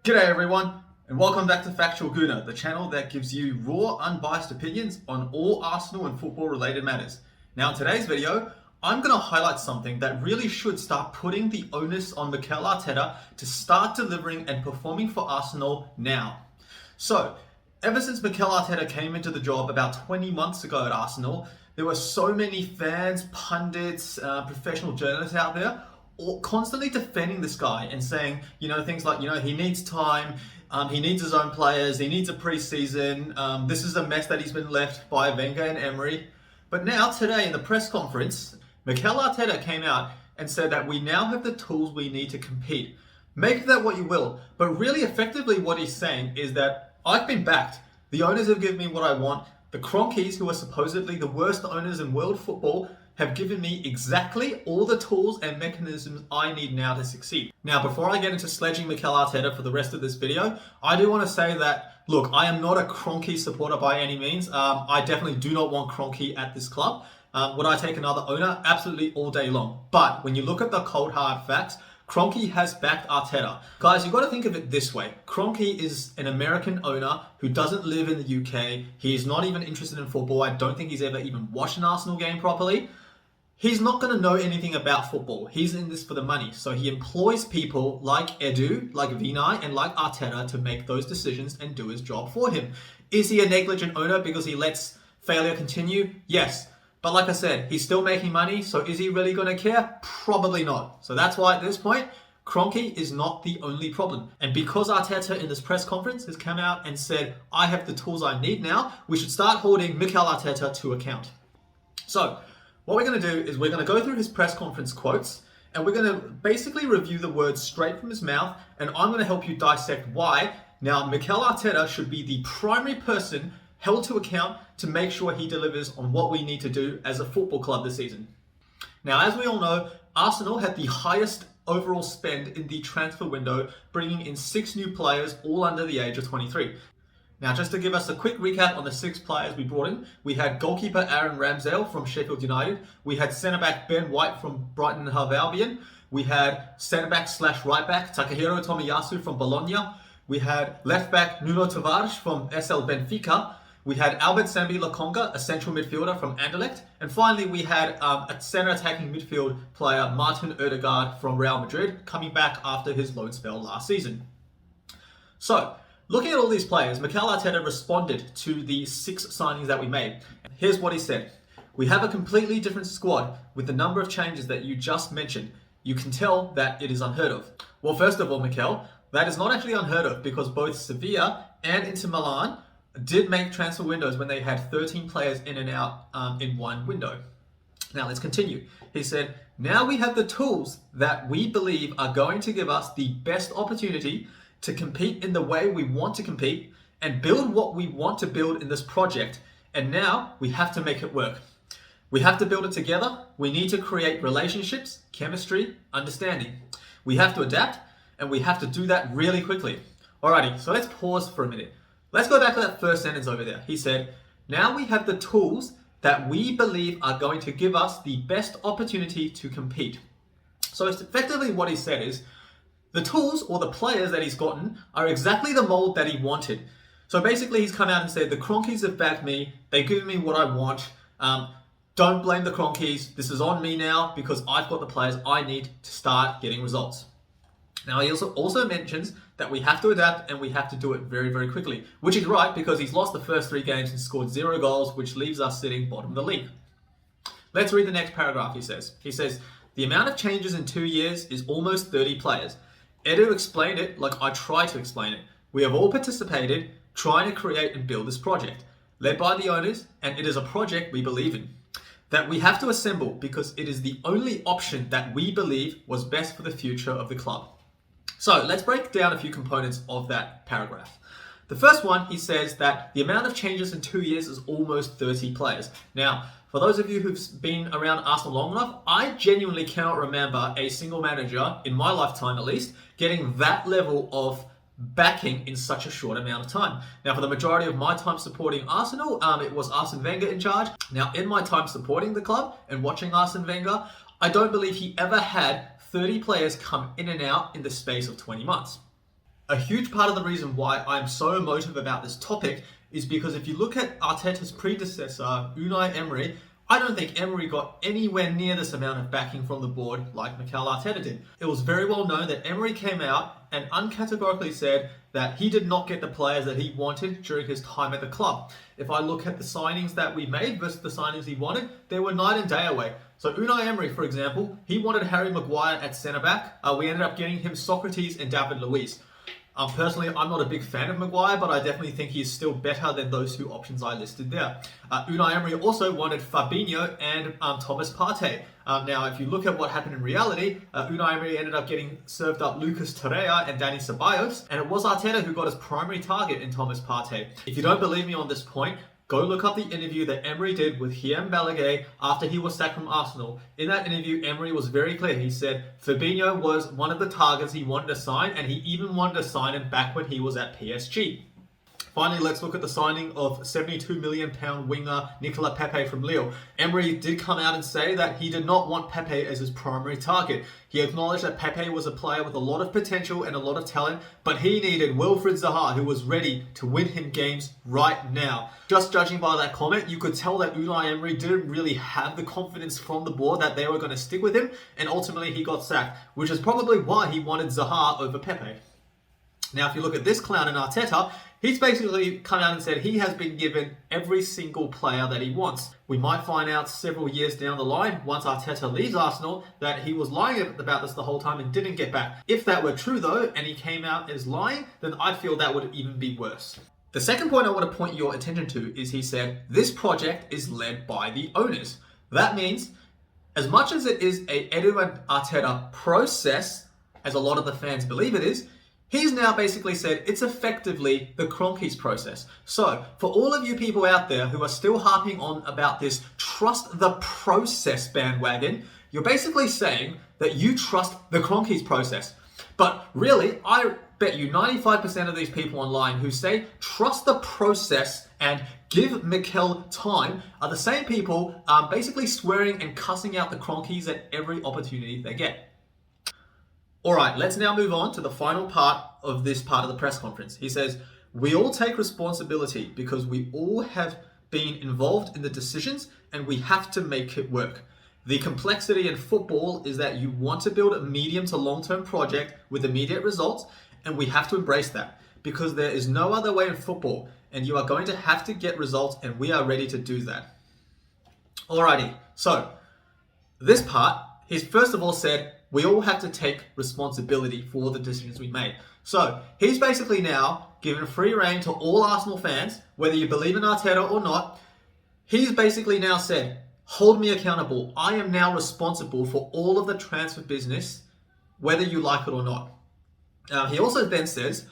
G'day everyone, and welcome back to Factual Gooner, the channel that gives you raw, unbiased opinions on all Arsenal and football related matters. Now in today's video, I'm going to highlight something that really should start putting the onus on Mikel Arteta to start delivering and performing for Arsenal now. So, ever since Mikel Arteta came into the job about 20 months ago at Arsenal, there were so many fans, pundits, professional journalists out there constantly defending this guy and saying, things like, he needs time, he needs his own players, he needs a pre-season, this is a mess that he's been left by Wenger and Emery. But now, today in the press conference, Mikel Arteta came out and said that we now have the tools we need to compete. Make of that what you will, but really effectively what he's saying is that I've been backed. The owners have given me what I want. The Kroenkes, who are supposedly the worst owners in world football, have given me exactly all the tools and mechanisms I need now to succeed. Now, before I get into sledging Mikel Arteta for the rest of this video, I do want to say that, look, I am not a Kroenke supporter by any means. I definitely do not want Kroenke at this club. Would I take another owner? Absolutely, all day long. But when you look at the cold hard facts, Kroenke has backed Arteta. Guys, you've got to think of it this way. Kroenke is an American owner who doesn't live in the UK. He's not even interested in football. I don't think he's ever even watched an Arsenal game properly. He's not going to know anything about football. He's in this for the money. So he employs people like Edu, like Vinay, and like Arteta to make those decisions and do his job for him. Is he a negligent owner because he lets failure continue? Yes. But like I said, he's still making money. So is he really going to care? Probably not. So that's why at this point, Kroenke is not the only problem. And because Arteta in this press conference has come out and said, I have the tools I need now, we should start holding Mikel Arteta to account. So, what we're going to do is we're going to go through his press conference quotes and we're going to basically review the words straight from his mouth, and I'm going to help you dissect why now Mikel Arteta should be the primary person held to account to make sure he delivers on what we need to do as a football club this season. Now, as we all know, Arsenal had the highest overall spend in the transfer window, bringing in 6 new players, all under the age of 23. Now, just to give us a quick recap on the 6 players we brought in, we had goalkeeper Aaron Ramsdale from Sheffield United, we had centre-back Ben White from Brighton and Hove Albion, we had centre-back / right-back Takahiro Tomiyasu from Bologna, we had left-back Nuno Tavares from SL Benfica, we had Albert Sambi Lokonga, a central midfielder from Anderlecht, and finally we had a centre-attacking midfield player Martin Odegaard from Real Madrid, coming back after his loan spell last season. So, looking at all these players, Mikel Arteta responded to the 6 signings that we made. Here's what he said. We have a completely different squad with the number of changes that you just mentioned. You can tell that it is unheard of. Well, first of all, Mikel, that is not actually unheard of because both Sevilla and Inter Milan did make transfer windows when they had 13 players in and out in one window. Now, let's continue. He said, now we have the tools that we believe are going to give us the best opportunity to compete in the way we want to compete and build what we want to build in this project. And now we have to make it work. We have to build it together. We need to create relationships, chemistry, understanding. We have to adapt, and we have to do that really quickly. Alrighty, so let's pause for a minute. Let's go back to that first sentence over there. He said, now we have the tools that we believe are going to give us the best opportunity to compete. So it's effectively what he said is, the tools or the players that he's gotten are exactly the mold that he wanted. So basically he's come out and said, the Kroenkes have backed me, they've given me what I want. Don't blame the Kroenkes, this is on me now because I've got the players I need to start getting results. Now he also mentions that we have to adapt and we have to do it very, very quickly, which is right because he's lost the first 3 games and scored 0 goals, which leaves us sitting bottom of the league. Let's read the next paragraph, he says. He says, the amount of changes in 2 years is almost 30 players. Edu explained it like I try to explain it. We have all participated trying to create and build this project, led by the owners, and it is a project we believe in. That we have to assemble because it is the only option that we believe was best for the future of the club. So let's break down a few components of that paragraph. The first one, he says that the amount of changes in 2 years is almost 30 players. Now, for those of you who've been around Arsenal long enough, I genuinely cannot remember a single manager, in my lifetime at least, getting that level of backing in such a short amount of time. Now, for the majority of my time supporting Arsenal, it was Arsene Wenger in charge. Now, in my time supporting the club and watching Arsene Wenger, I don't believe he ever had 30 players come in and out in the space of 20 months. A huge part of the reason why I'm so emotive about this topic is because if you look at Arteta's predecessor, Unai Emery, I don't think Emery got anywhere near this amount of backing from the board like Mikel Arteta did. It was very well known that Emery came out and uncategorically said that he did not get the players that he wanted during his time at the club. If I look at the signings that we made versus the signings he wanted, they were night and day away. So Unai Emery, for example, he wanted Harry Maguire at centre-back. We ended up getting him Socrates and David Luiz. Personally, I'm not a big fan of Maguire, but I definitely think he's still better than those two options I listed there. Unai Emery also wanted Fabinho and Thomas Partey. Now, if you look at what happened in reality, Unai Emery ended up getting served up Lucas Torreira and Dani Ceballos, and it was Arteta who got his primary target in Thomas Partey. If you don't believe me on this point, go look up the interview that Emery did with Guillaume Balaguer after he was sacked from Arsenal. In that interview, Emery was very clear. He said Fabinho was one of the targets he wanted to sign, and he even wanted to sign him back when he was at PSG. Finally, let's look at the signing of £72 million winger Nicolas Pepe from Lille. Emery did come out and say that he did not want Pepe as his primary target. He acknowledged that Pepe was a player with a lot of potential and a lot of talent, but he needed Wilfried Zaha, who was ready to win him games right now. Just judging by that comment, you could tell that Unai Emery didn't really have the confidence from the board that they were going to stick with him, and ultimately he got sacked, which is probably why he wanted Zaha over Pepe. Now, if you look at this clown in Arteta, he's basically come out and said he has been given every single player that he wants. We might find out several years down the line, once Arteta leaves Arsenal, that he was lying about this the whole time and didn't get back. If that were true though, and he came out as lying, then I feel that would even be worse. The second point I want to point your attention to is he said, this project is led by the owners. That means, as much as it is a Edu and Arteta process, as a lot of the fans believe it is, he's now basically said it's effectively the Kroenkes process. So, for all of you people out there who are still harping on about this trust the process bandwagon, you're basically saying that you trust the Kroenkes process. But really, I bet you 95% of these people online who say trust the process and give Mikel time are the same people basically swearing and cussing out the Kroenkes at every opportunity they get. Alright, let's now move on to the final part of this part of the press conference. He says, we all take responsibility because we all have been involved in the decisions and we have to make it work. The complexity in football is that you want to build a medium to long-term project with immediate results, and we have to embrace that because there is no other way in football, and you are going to have to get results, and we are ready to do that. Alrighty, so this part, he's first of all said, we all have to take responsibility for the decisions we made. So he's basically now given free rein to all Arsenal fans, whether you believe in Arteta or not. He's basically now said, hold me accountable. I am now responsible for all of the transfer business, whether you like it or not. He also then says,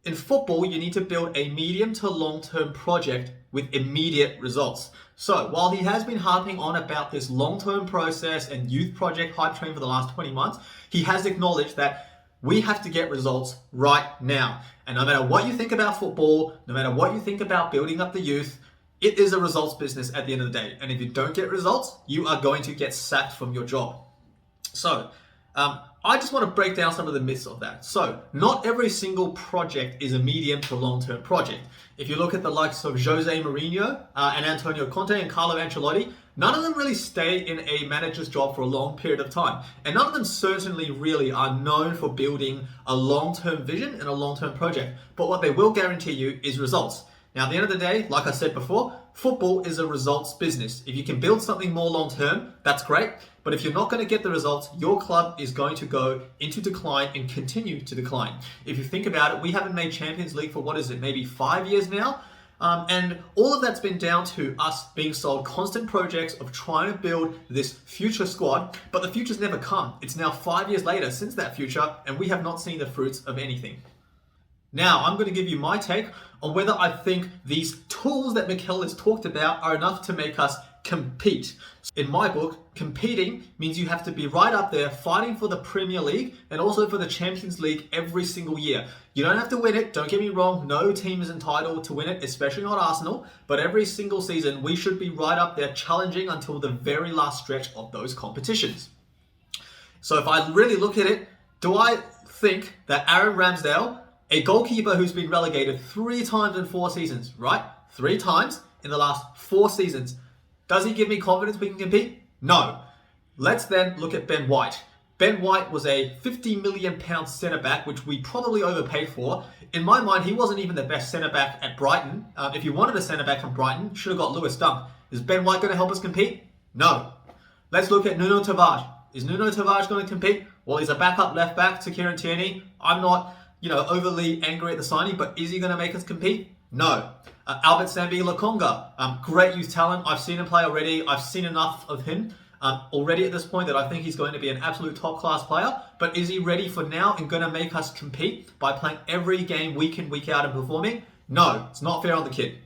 in football, you need to build a medium to long-term project with immediate results. So while he has been harping on about this long-term process and youth project hype train for the last 20 months, he has acknowledged that we have to get results right now. And no matter what you think about football, no matter what you think about building up the youth, it is a results business at the end of the day. And if you don't get results, you are going to get sacked from your job. So, I just want to break down some of the myths of that. So, not every single project is a medium to long-term project. If you look at the likes of Jose Mourinho and Antonio Conte and Carlo Ancelotti, none of them really stay in a manager's job for a long period of time. And none of them certainly really are known for building a long-term vision and a long-term project. But what they will guarantee you is results. Now, at the end of the day, like I said before, football is a results business. If you can build something more long-term, that's great. But if you're not going to get the results, your club is going to go into decline and continue to decline. If you think about it, we haven't made Champions League for, maybe 5 years now? And all of that's been down to us being sold constant projects of trying to build this future squad, but the future's never come. It's now 5 years later since that future, and we have not seen the fruits of anything. Now, I'm going to give you my take on whether I think these tools that Mikel has talked about are enough to make us compete. In my book, competing means you have to be right up there fighting for the Premier League and also for the Champions League every single year. You don't have to win it, don't get me wrong, no team is entitled to win it, especially not Arsenal, but every single season we should be right up there challenging until the very last stretch of those competitions. So if I really look at it, do I think that Aaron Ramsdale A goalkeeper who's been relegated 3 times in 4 seasons, right? 3 times in the last 4 seasons. Does he give me confidence we can compete? No. Let's then look at Ben White. Ben White was a £50 million centre-back, which we probably overpaid for. In my mind, he wasn't even the best centre-back at Brighton. If you wanted a centre-back from Brighton, should have got Lewis Dunk. Is Ben White going to help us compete? No. Let's look at Nuno Tavares. Is Nuno Tavares going to compete? Well, he's a backup left-back to Kieran Tierney. I'm not, overly angry at the signing, but is he going to make us compete? No. Albert Sambi Lokonga, great youth talent. I've seen him play already. I've seen enough of him already at this point that I think he's going to be an absolute top-class player. But is he ready for now and going to make us compete by playing every game week in, week out and performing? No, it's not fair on the kid.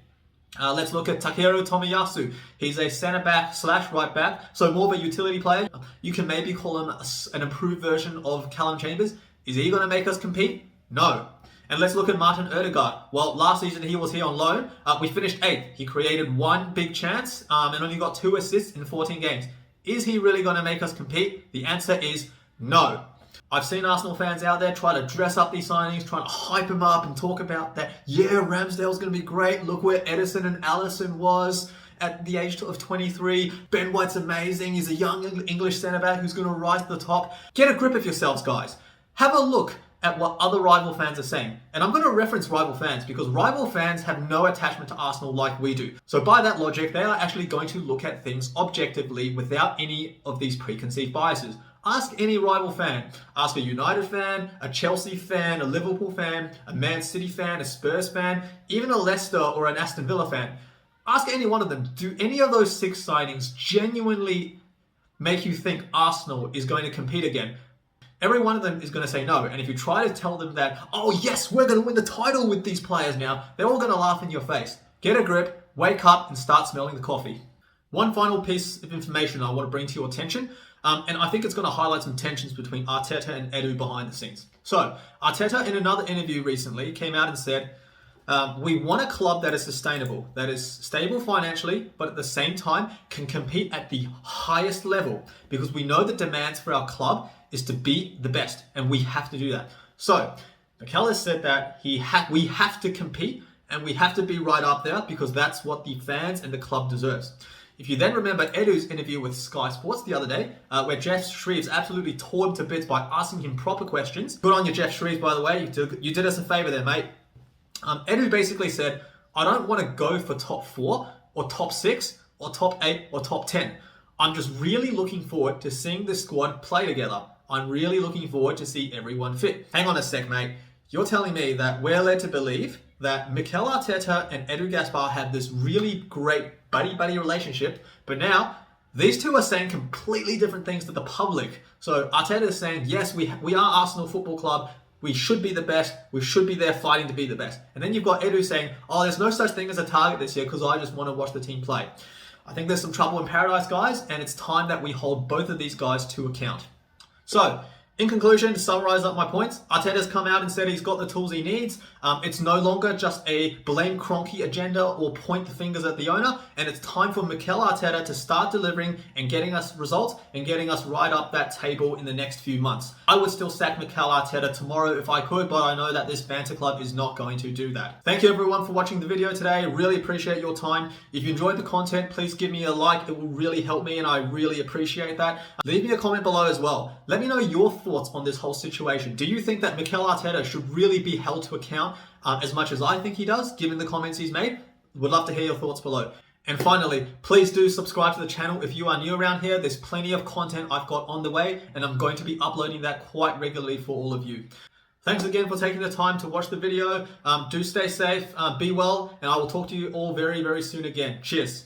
Let's look at Takeru Tomiyasu. He's a centre-back / right-back, so more of a utility player. You can maybe call him an improved version of Callum Chambers. Is he going to make us compete? No. And let's look at Martin Odegaard. Well, last season he was here on loan. We finished 8th. He created 1 big chance and only got 2 assists in 14 games. Is he really going to make us compete? The answer is no. I've seen Arsenal fans out there try to dress up these signings, trying to hype them up and talk about that, yeah, Ramsdale's going to be great. Look where Edison and Allison was at the age of 23. Ben White's amazing. He's a young English centre-back who's going to rise to the top. Get a grip of yourselves, guys. Have a look at what other rival fans are saying. And I'm going to reference rival fans because rival fans have no attachment to Arsenal like we do. So by that logic, they are actually going to look at things objectively without any of these preconceived biases. Ask any rival fan. Ask a United fan, a Chelsea fan, a Liverpool fan, a Man City fan, a Spurs fan, even a Leicester or an Aston Villa fan. Ask any one of them, do any of those 6 signings genuinely make you think Arsenal is going to compete again? Every one of them is going to say no. And if you try to tell them that, oh yes, we're going to win the title with these players now, they're all going to laugh in your face. Get a grip, wake up, and start smelling the coffee. One final piece of information I want to bring to your attention, and I think it's going to highlight some tensions between Arteta and Edu behind the scenes. So, Arteta in another interview recently came out and said, we want a club that is sustainable, that is stable financially, but at the same time can compete at the highest level because we know the demands for our club is to be the best, and we have to do that. So, Mikel has said that we have to compete and we have to be right up there because that's what the fans and the club deserves. If you then remember Edu's interview with Sky Sports the other day, where Jeff Shreves absolutely tore him to bits by asking him proper questions. Good on you, Jeff Shreves, by the way. You did us a favor there, mate. Edu basically said, I don't want to go for top 4 or top 6 or top 8 or top 10. I'm just really looking forward to seeing the squad play together. I'm really looking forward to see everyone fit. Hang on a sec, mate. You're telling me that we're led to believe that Mikel Arteta and Edu Gaspar have this really great buddy-buddy relationship, but now these two are saying completely different things to the public. So Arteta is saying, yes, we are Arsenal Football Club. We should be the best. We should be there fighting to be the best. And then you've got Edu saying, oh, there's no such thing as a target this year because I just want to watch the team play. I think there's some trouble in paradise, guys, and it's time that we hold both of these guys to account. So, in conclusion, to summarize up my points, Arteta's come out and said he's got the tools he needs. It's no longer just a blame Kroenke agenda or point the fingers at the owner, and it's time for Mikel Arteta to start delivering and getting us results and getting us right up that table in the next few months. I would still sack Mikel Arteta tomorrow if I could, but I know that this banter club is not going to do that. Thank you everyone for watching the video today. Really appreciate your time. If you enjoyed the content, please give me a like. It will really help me and I really appreciate that. Leave me a comment below as well. Let me know your thoughts on this whole situation. Do you think that Mikel Arteta should really be held to account as much as I think he does, given the comments he's made? Would love to hear your thoughts below. And finally, please do subscribe to the channel if you are new around here. There's plenty of content I've got on the way, and I'm going to be uploading that quite regularly for all of you. Thanks again for taking the time to watch the video. Do stay safe, be well, and I will talk to you all very, very soon again. Cheers.